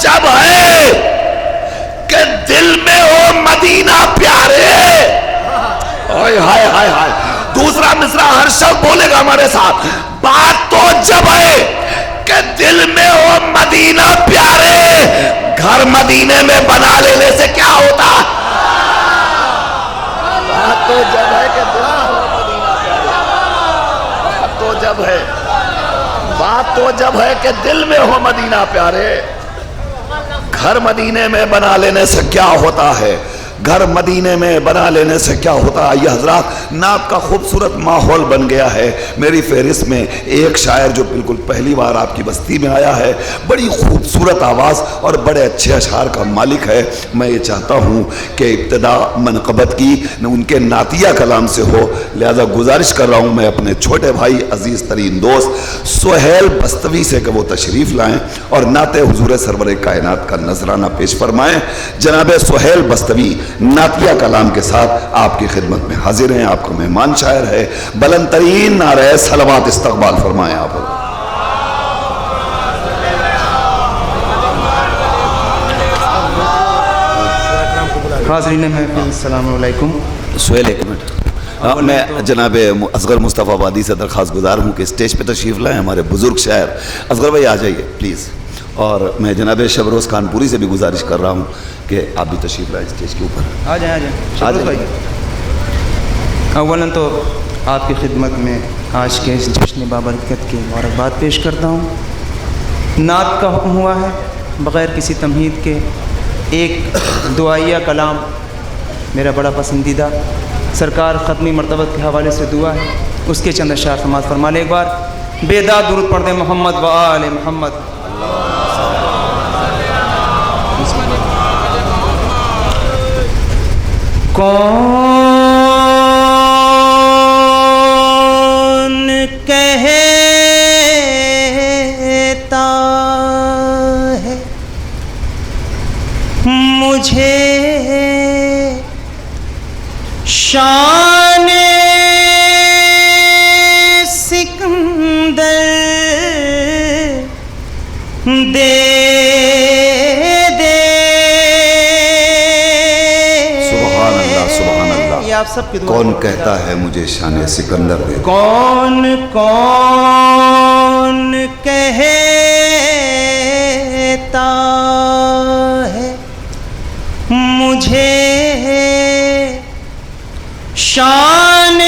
جب ہے کہ دل میں ہو مدینہ پیارے. ہائے ہائے ہائے ہائے. دوسرا مصرع ہر شخص بولے گا ہمارے ساتھ. بات تو جب ہے کہ دل میں ہو مدینہ پیارے, گھر مدینے میں بنا لینے سے کیا ہوتا. بات تو جب ہے کہ دل میں ہو مدینہ پیارے. بات تو جب ہے, بات تو جب ہے کہ دل میں ہو مدینہ پیارے, گھر مدینے میں بنا لینے سے کیا ہوتا ہے. گھر مدینے میں بنا لینے سے کیا ہوتا ہے. یہ حضرات نعت کا خوبصورت ماحول بن گیا ہے. میری فہرست میں ایک شاعر جو بالکل پہلی بار آپ کی بستی میں آیا ہے, بڑی خوبصورت آواز اور بڑے اچھے اشعار کا مالک ہے. میں یہ چاہتا ہوں کہ ابتدا منقبت کی ان کے نعتیہ کلام سے ہو, لہذا گزارش کر رہا ہوں میں اپنے چھوٹے بھائی عزیز ترین دوست سہیل بستوی سے کہ وہ تشریف لائیں اور نعت حضور سرور کائنات کا نذرانہ پیش فرمائیں. جناب سہیل بستوی نعتیہ کلام کے ساتھ آپ کی خدمت میں حاضر ہیں. آپ کا مہمان شاعر ہے. بلند ترین نعرہ صلوات استقبال فرمائیں آپ. حاضرین محفل السلام علیکم. سہیل ایک منٹ, میں جناب اصغر مصطفیٰ آبادی سے درخواست گزار ہوں کہ اسٹیج پہ تشریف لائیں. ہمارے بزرگ شاعر اصغر بھائی آ جائیے پلیز. اور میں جناب شبروز خان پوری سے بھی گزارش کر رہا ہوں کہ آپ بھی تشریف لائیں اسٹیج کے اوپر. آ جائیں شبروز بھائی. اولاً تو آپ کی خدمت میں آج کے اس جشن بابرکت کی مبارکباد پیش کرتا ہوں. نعت کا حکم ہوا ہے بغیر کسی تمہید کے. ایک دعائیہ کلام میرا بڑا پسندیدہ, سرکار ختمی مرتبت کے حوالے سے دعا ہے, اس کے چند اشعار سماعت فرما لیں. ایک بار بیداد درود پڑھ دیں محمد و آل محمد. کون کہتا ہے مجھے شان سکندر دے آپ سب کی دعا. کون کہتا ہے مجھے شان سکندر دے. کون کون کہتا ہے مجھے شان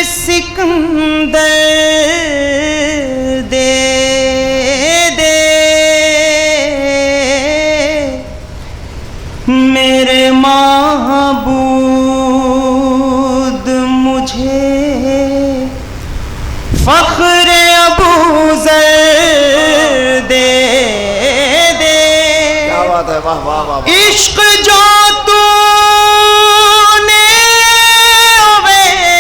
سکندر دے دے. میرے معبود مجھے فخر ابوذر دے دے. کیا بات ہے, واہ واہ واہ. عشق جو تو نے ویسے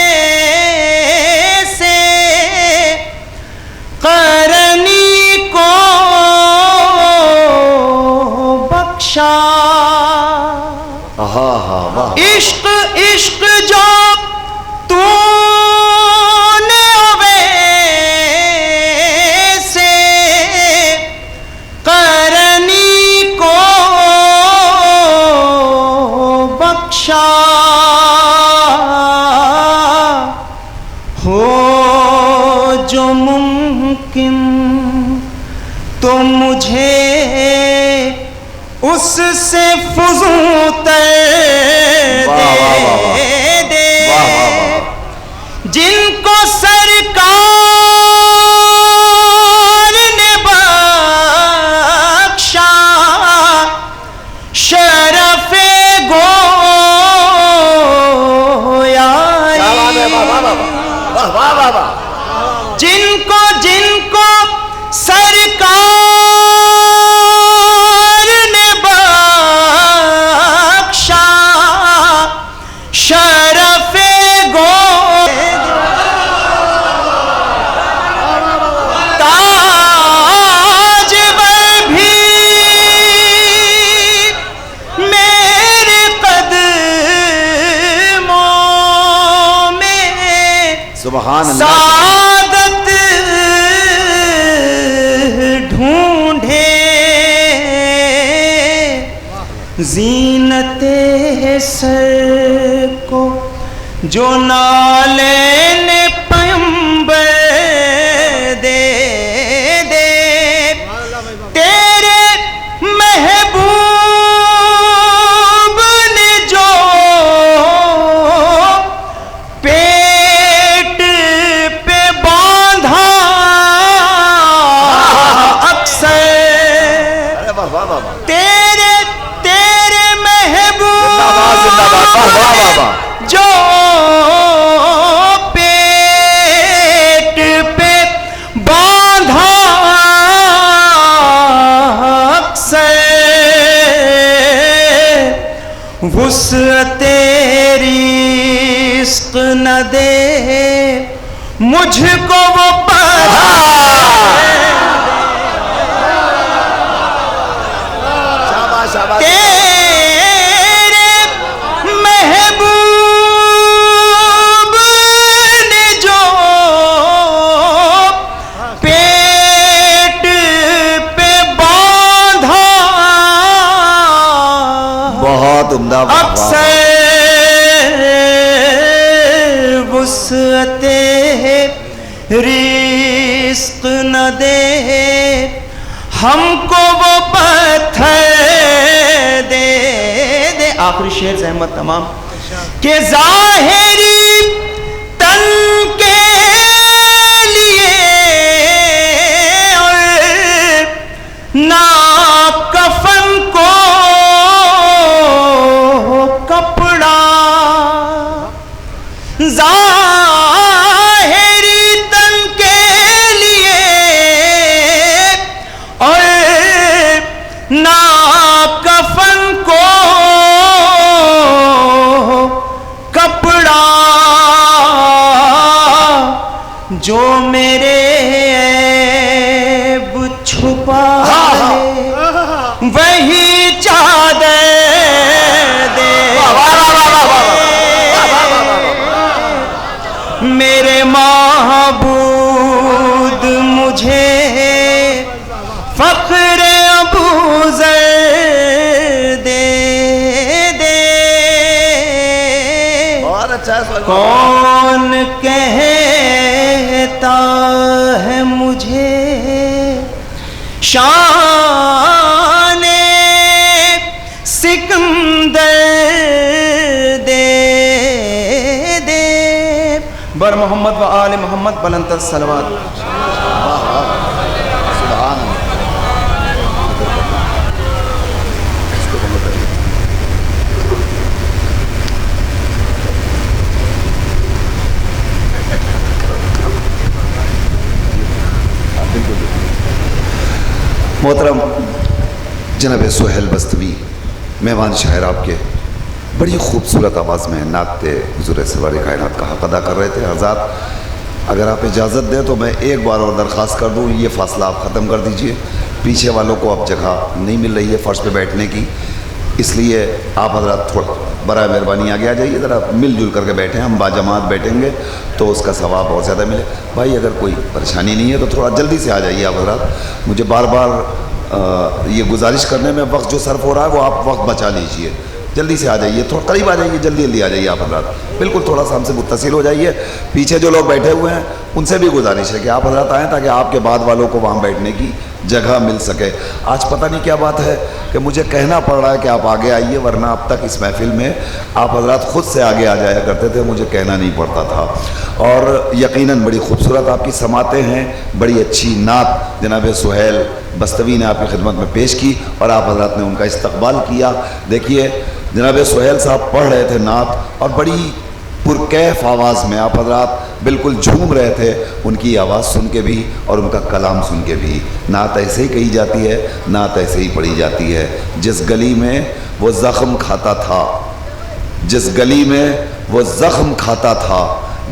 قرنی کو بخشا. عشق عشق جو تو نے ویسے قرنی کو بخشا. ہو جو ممکن تو مجھے اس سے فزوں تر دے. جن کو سرکار نے بخشا شرف گویا, جن کو سرکار نے بخشا زینت سر کو جو نالین پیمبر دے دے، تیرے محبوب نے جو پیٹ پہ باندھا اکثر، تیرے محبوب جو پیٹ پہ باندھا اکثر، وسعت رزق نہ دے مجھ کو وہ تیرے محبوب نے جو پیٹ پہ باندھا بہت عمدہ اکثر، وسعت رزق نہ دے ہم کو وہ پتھر دے دے۔ آخری شعر زحمت تمام کہ ظاہری تن کے لیے اور نا کفن کو کپڑا، ظاہری تن کے لیے اور نا کفن کو کپڑا، جو میرے عیب چھپا ہے وہی چادر دے، میرے معبود مجھے فخر ابوذر دے دے۔ کون کہتا ہے مجھے شان سکندر دے دے، بر محمد و آل محمد بلند الصلوات۔ محترم جناب سہیل بستوی مہمان شاعر آپ کے بڑی خوبصورت آواز میں نعت حضور سرور کائنات کا حق ادا کر رہے تھے۔ حضرات اگر آپ اجازت دیں تو میں ایک بار اور درخواست کر دوں، یہ فاصلہ آپ ختم کر دیجئے، پیچھے والوں کو اب جگہ نہیں مل رہی ہے فرش پہ بیٹھنے کی، اس لیے آپ حضرات تھوڑا برائے مہربانی آگے آ جائیے، ذرا مل جل کر کے بیٹھیں، ہم باجماعت بیٹھیں گے تو اس کا ثواب بہت زیادہ ملے۔ بھائی اگر کوئی پریشانی نہیں ہے تو تھوڑا جلدی سے آ جائیے آپ حضرات، مجھے بار بار یہ گزارش کرنے میں وقت جو صرف ہو رہا ہے وہ آپ وقت بچا لیجئے، جلدی سے آ جائیے، تھوڑا قریب آ جائیے، جلدی جلدی آ جائیے آپ حضرات، بالکل تھوڑا سا ہم سے متصل ہو جائیے۔ پیچھے جو لوگ بیٹھے ہوئے ہیں ان سے بھی گزارش ہے کہ آپ حضرات آئیں تاکہ آپ کے بعد والوں کو وہاں بیٹھنے کی جگہ مل سکے۔ آج پتہ نہیں کیا بات ہے کہ مجھے کہنا پڑ رہا ہے کہ آپ آگے آئیے، ورنہ اب تک اس محفل میں آپ حضرات خود سے آگے آ جایا کرتے تھے، مجھے کہنا نہیں پڑتا تھا۔ اور یقیناً بڑی خوبصورت آپ کی سماعتیں ہیں، بڑی اچھی نعت جناب سہیل بستوی نے آپ کی خدمت میں پیش کی اور آپ حضرات نے ان کا استقبال کیا۔ دیکھیے جناب سہیل صاحب پڑھ رہے تھے نعت اور بڑی پرکیف آواز میں آپ حضرات بالکل جھوم رہے تھے، ان کی آواز سن کے بھی اور ان کا کلام سن کے بھی۔ نعت ایسے ہی کہی جاتی ہے، نعت ایسے ہی پڑھی جاتی ہے۔ جس گلی میں وہ زخم کھاتا تھا، جس گلی میں وہ زخم کھاتا تھا،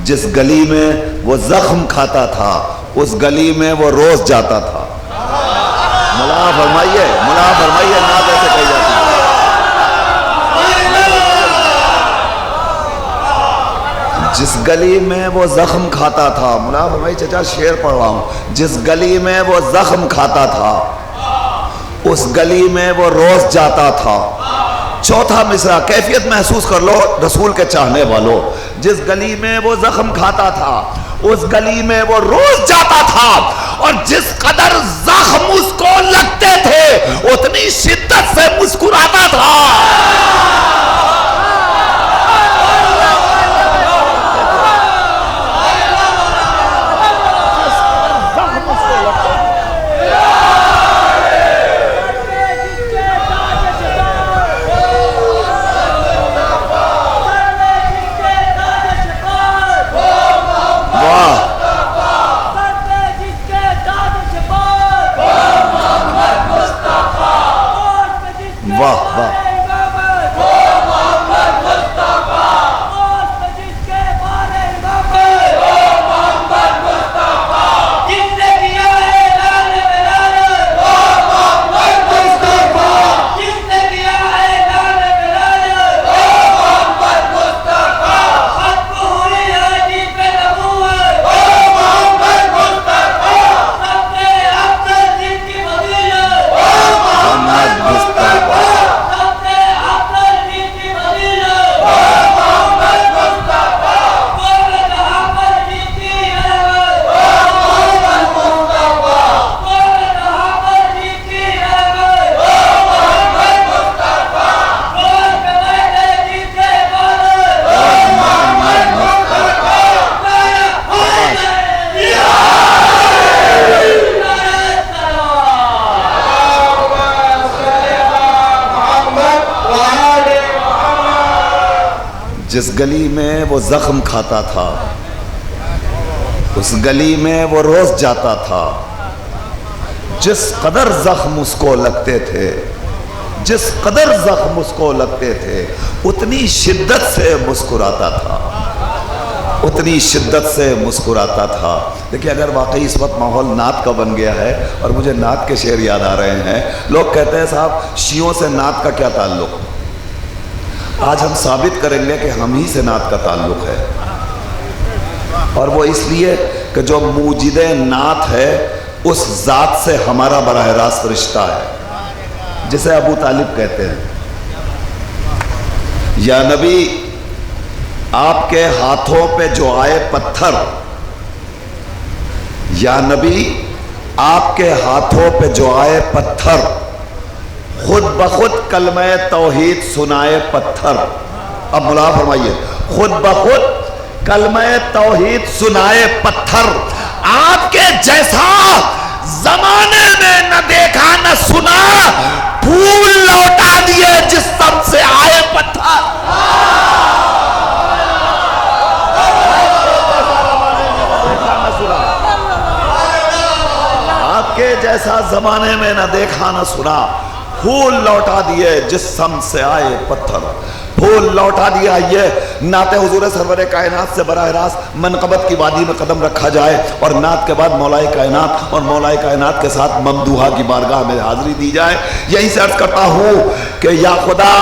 جس گلی میں وہ زخم کھاتا تھا، اس گلی میں وہ روز جاتا تھا۔ ملا فرمائیے، ملا فرمائیے، نعت ایسے کہی جاتی ہے۔ جس گلی میں وہ زخم کھاتا تھا، ملا فرمائیے، چچا شعر پڑھ رہا ہوں، جس گلی میں وہ زخم کھاتا تھا، اس گلی میں وہ روز جاتا تھا۔ چوتھا مصرع کیفیت محسوس کر لو رسول کے چاہنے والوں. جس گلی میں وہ زخم کھاتا تھا اس گلی میں وہ روز جاتا تھا اور جس قدر زخم اس کو لگتے تھے اتنی شدت سے مسکراتا تھا. جس گلی میں وہ زخم کھاتا تھا اس گلی میں وہ روز جاتا تھا. جس قدر زخم اس کو لگتے تھے جس قدر زخم اس کو لگتے تھے اتنی شدت سے مسکراتا تھا اتنی شدت سے مسکراتا تھا. دیکھیں اگر واقعی اس وقت ماحول نعت کا بن گیا ہے اور مجھے نعت کے شعر یاد آ رہے ہیں. لوگ کہتے ہیں صاحب شیعوں سے نعت کا کیا تعلق. آج ہم ثابت کریں گے کہ ہم ہی سے نعت کا تعلق ہے اور وہ اس لیے کہ جو موجد نعت ہے اس ذات سے ہمارا براہ راست رشتہ ہے جسے ابو طالب کہتے ہیں. یا نبی آپ کے ہاتھوں پہ جو آئے پتھر یا نبی آپ کے ہاتھوں پہ جو آئے پتھر خود بخود کلمہ توحید سنائے پتھر. اب ملاحظہ فرمائیے خود بخود کلمہ توحید سنائے پتھر. آپ کے جیسا زمانے میں نہ دیکھا نہ سنا پھول لوٹا دیے جس سب سے آئے پتھر. آپ کے جیسا زمانے میں نہ دیکھا نہ سنا پھول لوٹا دیے جسم سے آئے پتھر. پھول لوٹا دیا. یہ نعت حضور سرور کائنات سے براہ راست منقبت کی وادی میں قدم رکھا جائے اور نعت کے بعد مولائے کائنات اور مولائے کائنات کے ساتھ ممدوحہ کی بارگاہ میں حاضری دی جائے. یہی سے عرض کرتا ہوں کہ یا خدا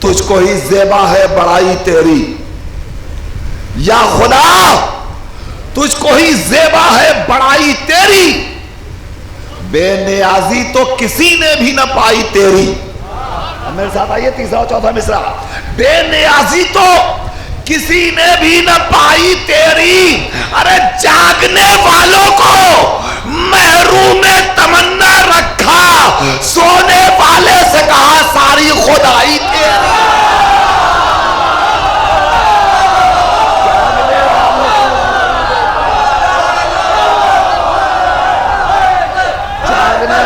تجھ کو ہی زیبا ہے بڑائی تیری. یا خدا تجھ کو ہی زیبا ہے بڑائی تیری. بے نیازی تو کسی نے بھی نہ پائی تیری. میرے ساتھ آئیے تیسرا اور چوتھا مصرع. بے نیازی تو کسی نے بھی نہ پائی تیری. ارے جاگنے والوں کو محروم تمنا رکھا سونے والے سے کہا ساری خدائی تیری.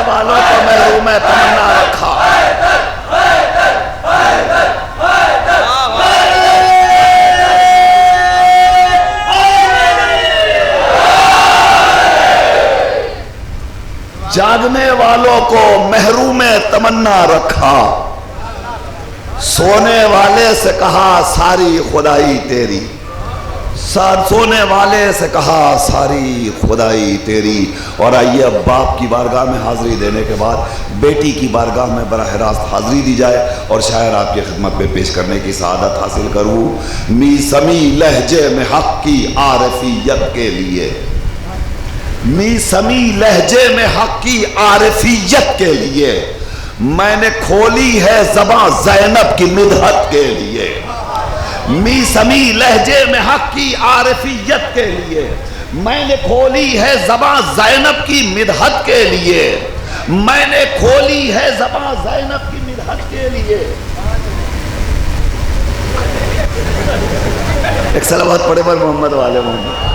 والوں کو محروم تمنا رکھا. جاگنے والوں کو محروم تمنا رکھا سونے والے سے کہا ساری خدائی تیری. سونے والے سے کہا ساری خدائی تیری. اور آئیے اب باپ کی بارگاہ میں حاضری دینے کے بعد بیٹی کی بارگاہ میں براہ راست حاضری دی جائے اور شاعر آپ کی خدمت میں پیش کرنے کی سعادت حاصل کروں. می سمی لہجے میں حق کی عارفیت کے لیے. می سمی لہجے میں حق کی عارفیت کے لیے میں نے کھولی ہے زباں زینب کی مدحت کے لیے، می سمی لہجے میں حق کی عارفیت کے لیے، میں نے کھولی ہے زباں زینب کی مدحت کے لیے، میں نے کھولی ہے زباں زینب کی مدحت کے لیے۔ ایک صلوات پڑھے پر محمد والے محمد۔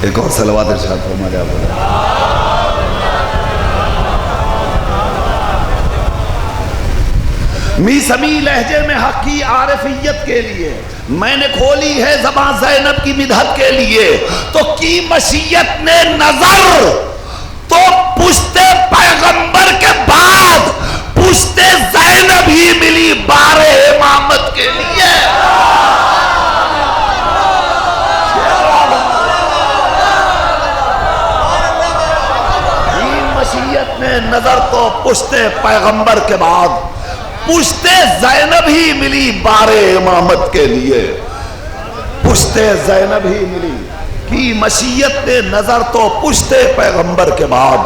ایک اور صلوات ارشاد فرمائے آپ۔ می سمی لہجے میں حق کی عارفیت کے لیے، میں نے کھولی ہے زبان زینب کی مدحت کے لیے، تو کی مشیت نے نظر تو پشت پیغمبر کے بعد پشت زینب ہی ملی بار امامت کے لیے۔ کی مشیت نے نظر تو پشت پیغمبر کے بعد پشت زینب ہی ملی بار امامت کے لیے، پشت زینب ہی ملی۔ کی مشیت نے نظر تو پشت پیغمبر کے بعد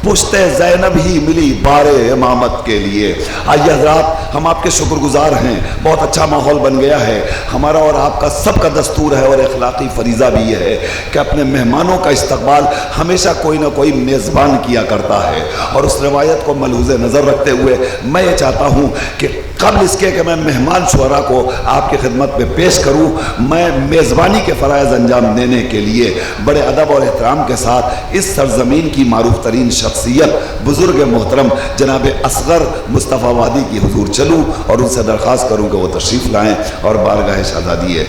پشت زینب ہی ملی بار امامت کے لیے۔ آئیے حضرات، ہم آپ کے شکر گزار ہیں، بہت اچھا ماحول بن گیا ہے۔ ہمارا اور آپ کا سب کا دستور ہے اور اخلاقی فریضہ بھی یہ ہے کہ اپنے مہمانوں کا استقبال ہمیشہ کوئی نہ کوئی میزبان کیا کرتا ہے، اور اس روایت کو ملحوظ نظر رکھتے ہوئے میں یہ چاہتا ہوں کہ قبل اس کے کہ میں مہمان شعراء کو آپ کی خدمت میں پیش کروں، میں میزبانی کے فرائض انجام دینے کے لیے بڑے ادب اور احترام کے ساتھ اس سرزمین کی معروف ترین شخصیت بزرگ محترم جناب اصغر مصطفیٰ وادی کی حضور چلوں اور ان سے درخواست کروں کہ وہ تشریف لائیں اور بارگاہ شہزادی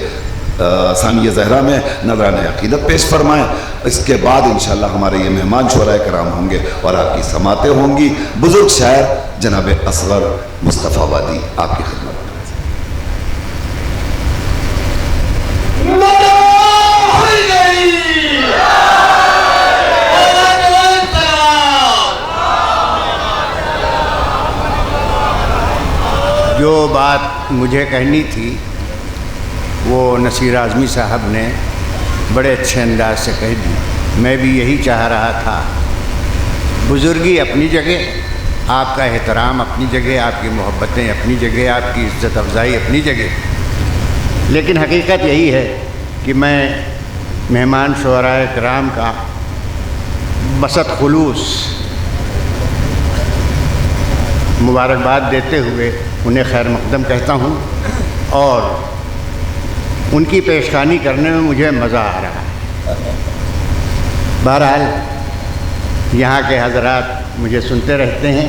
ثانیہ زہرا میں نذران عقیدت پیش فرمائیں۔ اس کے بعد انشاءاللہ ہمارے یہ مہمان شعراء کرام ہوں گے اور آپ کی سماعتیں ہوں گی۔ بزرگ شاعر جناب اصغر مصطفیٰ وادی آپ کی خدمت۔ جو بات مجھے کہنی تھی وہ نصیر اعظمی صاحب نے بڑے اچھے انداز سے کہہ دی۔ میں بھی یہی چاہ رہا تھا، بزرگی اپنی جگہ، آپ کا احترام اپنی جگہ، آپ کی محبتیں اپنی جگہ، آپ کی عزت افزائی اپنی جگہ، لیکن حقیقت یہی ہے کہ میں مہمان شعراء کرام کا بسط خلوص مبارکباد دیتے ہوئے انہیں خیر مقدم کہتا ہوں، اور ان کی پیشخانی کرنے میں مجھے مزہ آ رہا ہے۔ بہرحال یہاں کے حضرات مجھے سنتے رہتے ہیں۔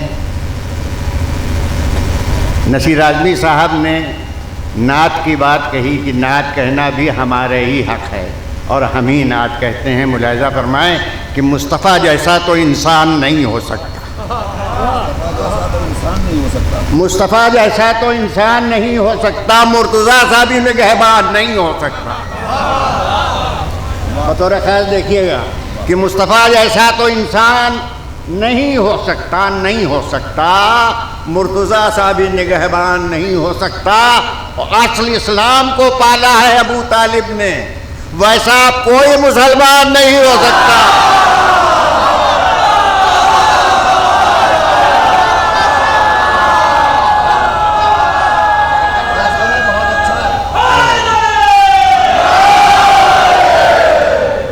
نصیر اعظمی صاحب نے نعت کی بات کہی کہ نعت کہنا بھی ہمارے ہی حق ہے، اور ہم ہی نعت کہتے ہیں۔ ملاحظہ فرمائیں کہ مصطفیٰ جیسا تو انسان نہیں ہو سکتا، مصطفیٰ جیسا تو انسان نہیں ہو سکتا، مرتضیٰ سا بھی نگہبان نہیں ہو سکتا۔ بطور خیال دیکھیے گا کہ مصطفیٰ جیسا تو انسان نہیں ہو سکتا، نہیں ہو سکتا، مرتضیٰ سا بھی نگہبان نہیں ہو سکتا۔ اصل اسلام کو پالا ہے ابو طالب نے، ویسا کوئی مسلمان نہیں ہو سکتا۔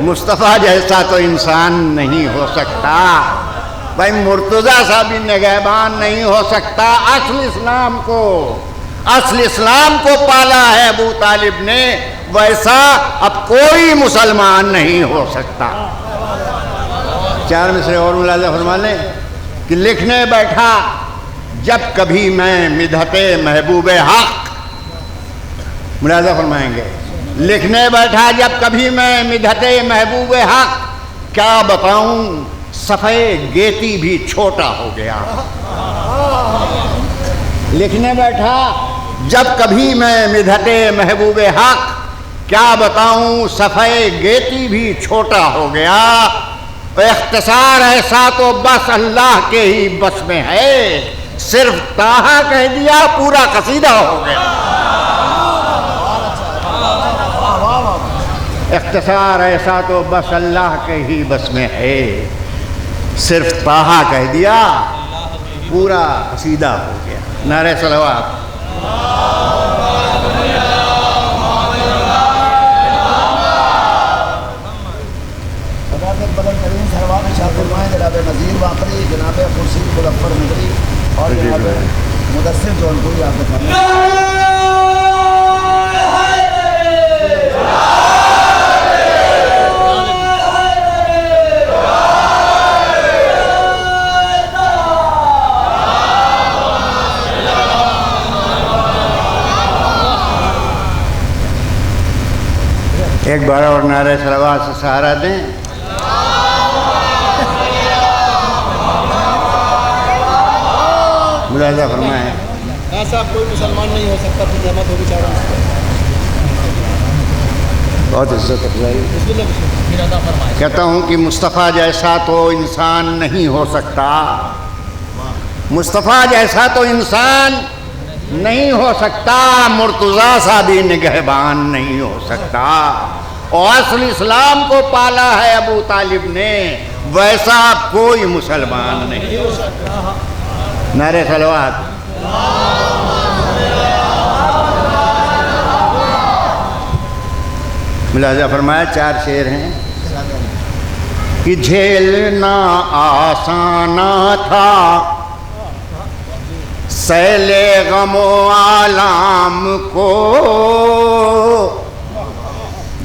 مصطفیٰ جیسا تو انسان نہیں ہو سکتا، بھائی مرتضیٰ سا بھی نگہبان نہیں ہو سکتا۔ اصل اسلام کو پالا ہے ابو طالب نے، ویسا اب کوئی مسلمان نہیں ہو سکتا۔ چار مصرے اور ملاحظہ فرما لیں کہ لکھنے بیٹھا جب کبھی میں مدحت محبوب حق، ملاحظہ فرمائیں گے، لکھنے بیٹھا جب کبھی میں مدحت محبوب حق، کیا بتاؤں صفحے گیتی بھی چھوٹا ہو گیا۔ لکھنے بیٹھا جب کبھی میں مدحت محبوب حق، کیا بتاؤں صفحے گیتی بھی چھوٹا ہو گیا۔ اختصار ایسا تو بس اللہ کے ہی بس میں ہے، صرف تاہا کہہ دیا پورا قصیدہ ہو گیا۔ اختصار ایسا تو بس اللہ کے ہی بس میں ہے، صرف طٰہٰ کہہ دیا پورا قصیدہ ہو گیا۔ نعرہ صلوات۔ جناب نذیر واقعی، جناب خورشید مظفر نگری اور جناب مدثر جونپوری آپ کے ایک بار اور نعرہ صلوات سے سہارا دیں۔ ملاحظہ فرمائیں، ایسا کوئی مسلمان نہیں ہو سکتا، پھر زحمت ہوگی چاروں بہت عزت افزائی۔ کہتا ہوں کہ مصطفیٰ جیسا تو انسان نہیں ہو سکتا، مصطفیٰ جیسا تو انسان نہیں ہو سکتا، مرتضیٰ سا بھی نگہبان نہیں ہو سکتا، اور اصل اسلام کو پالا ہے ابو طالب نے، ویسا کوئی مسلمان نہیں ہو سکتا۔ نعرہ صلوات۔ ملاحظہ فرمایا، 4 شعر ہیں کہ جھیلنا آسان تھا سیل غم و آلام کو،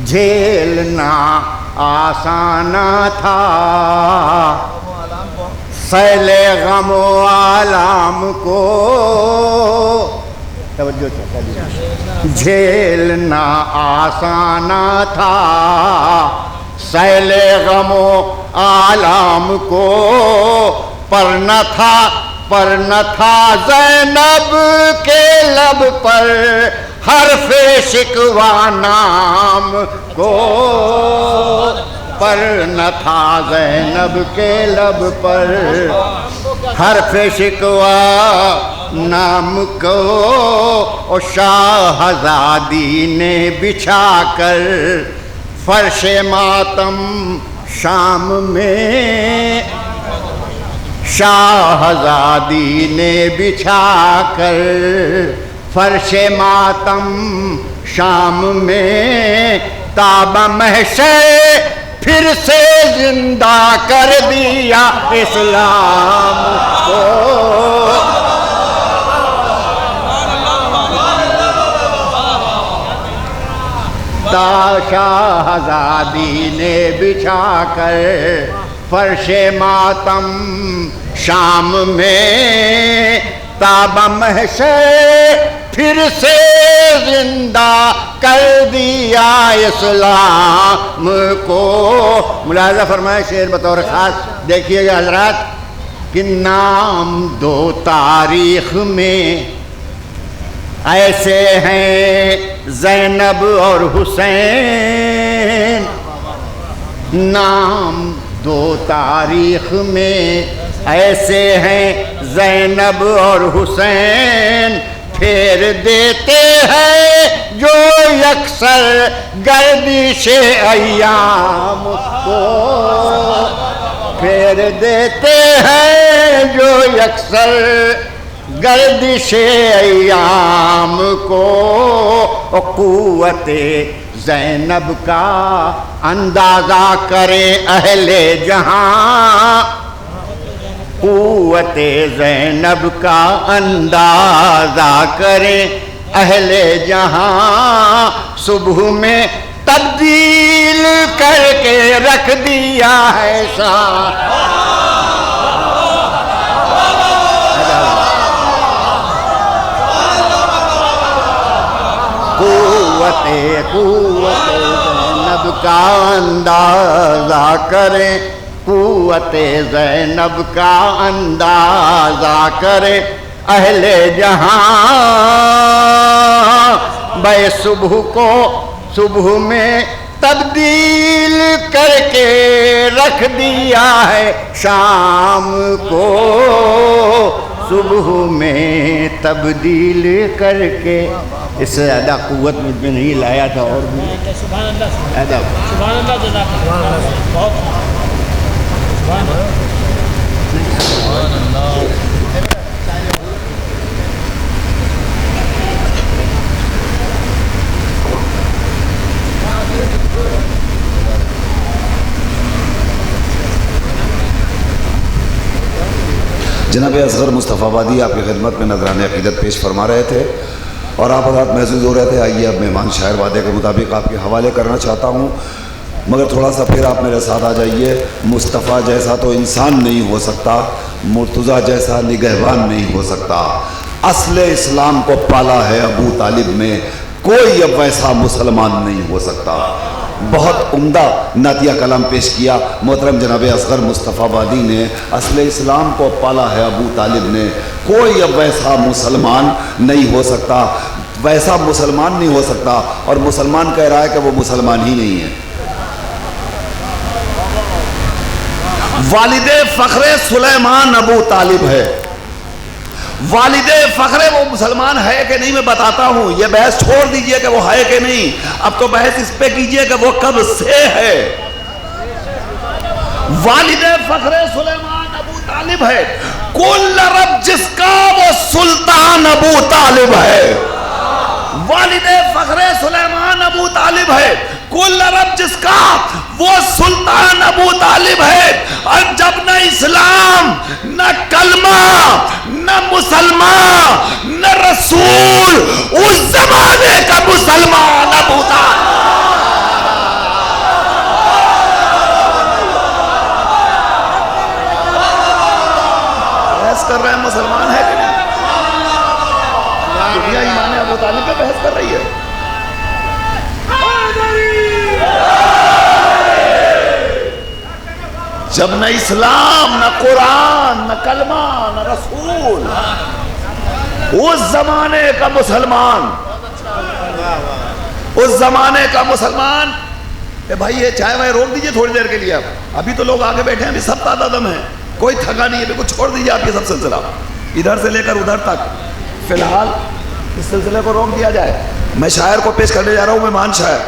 جھیلنا آسان تھا سیل غم و آلام کو، توجہ جھیلنا آسان تھا سیل غم و آلام کو، پر نہ تھا زینب کے لب پر حرف شکوہ نام کو، پر نہ تھا زینب کے لب پر حرف شکوہ نام کو، اور شاہزادی نے بچھا کر فرش ماتم شام میں، شاہزادی نے بچھا کر فرش ماتم شام میں، تاب محشر پھر سے زندہ کر دیا اسلام کو، تا شاہزادی نے بچھا کر فرش ماتم شام میں، تاب محشر پھر سے زندہ کر دیا اسلام کو۔ ملاحظہ فرمائے، شعر بطور خاص دیکھیے گا حضرات، کہ نام دو تاریخ میں ایسے ہیں زینب اور حسین، نام دو تاریخ میں ایسے ہیں زینب اور حسین، پھیر دیتے ہیں جو یکسر گردش ایام کو، پھیر دیتے ہیں جو یکسر گردش ایام کو، قوت زینب کا اندازہ کرے اہل جہاں، قوت زینب کا اندازہ کرے اہل جہاں، صبح میں تبدیل کر کے رکھ دیا ہے قوت زینب کا اندازہ کرے، قوت زینب کا اندازہ کرے اہل جہاں، بے صبح کو صبح میں تبدیل کر کے رکھ دیا ہے شام کو، صبح میں تبدیل کر کے. اس سے زیادہ قوت مجھ میں نہیں لایا تھا. اور بھی سبحان اللہ ادب. سبحان اللہ جزاک اللہ بہت سبحان اللہ. جناب اصغر مصطفیٰ آبادی آپ کی خدمت میں نذران عقیدت پیش فرما رہے تھے اور آپ حضرات محظوظ ہو رہے تھے. آئیے اب مہمان شاعر وعدے کے مطابق آپ کے حوالے کرنا چاہتا ہوں، مگر تھوڑا سا پھر آپ میرے ساتھ آ جائیے. مصطفیٰ جیسا تو انسان نہیں ہو سکتا، مرتضیٰ جیسا نگہبان نہیں ہو سکتا. اصل اسلام کو پالا ہے ابو طالب میں، کوئی اب ویسا مسلمان نہیں ہو سکتا. بہت عمدہ نعتیہ کلام پیش کیا محترم جناب اصغر مصطفیٰ آبادی نے. اصل اسلام کو پالا ہے ابو طالب نے، کوئی اب ویسا مسلمان نہیں ہو سکتا. ویسا مسلمان نہیں ہو سکتا اور مسلمان کہہ رہا ہے کہ وہ مسلمان ہی نہیں ہے. والد فخر سلیمان ابو طالب ہے. والد فخر وہ مسلمان ہے کہ نہیں میں بتاتا ہوں. یہ بحث چھوڑ دیجئے کہ وہ ہے کہ نہیں، اب تو بحث اس پہ کیجئے کہ وہ کب سے ہے. والد فخر سلیمان ابو طالب ہے. کل رب جس کا وہ سلطان ابو طالب ہے. والد فخر سلیمان ابو طالب ہے. کل رب جس کا وہ سلطان ابو طالب ہے. اور جب نہ اسلام نہ کلمہ نہ مسلمان نہ رسول، اس زمانے کا مسلمان ابو طالب. بحث کر رہے ہیں مسلمان ہے کہ نہیں؟ دنیا ایمان ابو طالب پہ بحث کر رہی ہے. جب نہ اسلام نہ قرآن نہ کلمہ نہ رسول، اس زمانے کا مسلمان، اس زمانے کا مسلمان. اے بھائی یہ چائے وائے روک دیجئے تھوڑی دیر کے لیے. ابھی تو لوگ آگے بیٹھے ہیں، ابھی سب تعداد دم ہیں، کوئی تھکا نہیں ہے. بالکل چھوڑ دیجئے آپ یہ سب سلسلہ ادھر سے لے کر ادھر تک. فی الحال اس سلسلے کو روک دیا جائے. میں شاعر کو پیش کرنے جا رہا ہوں، مہمان شاعر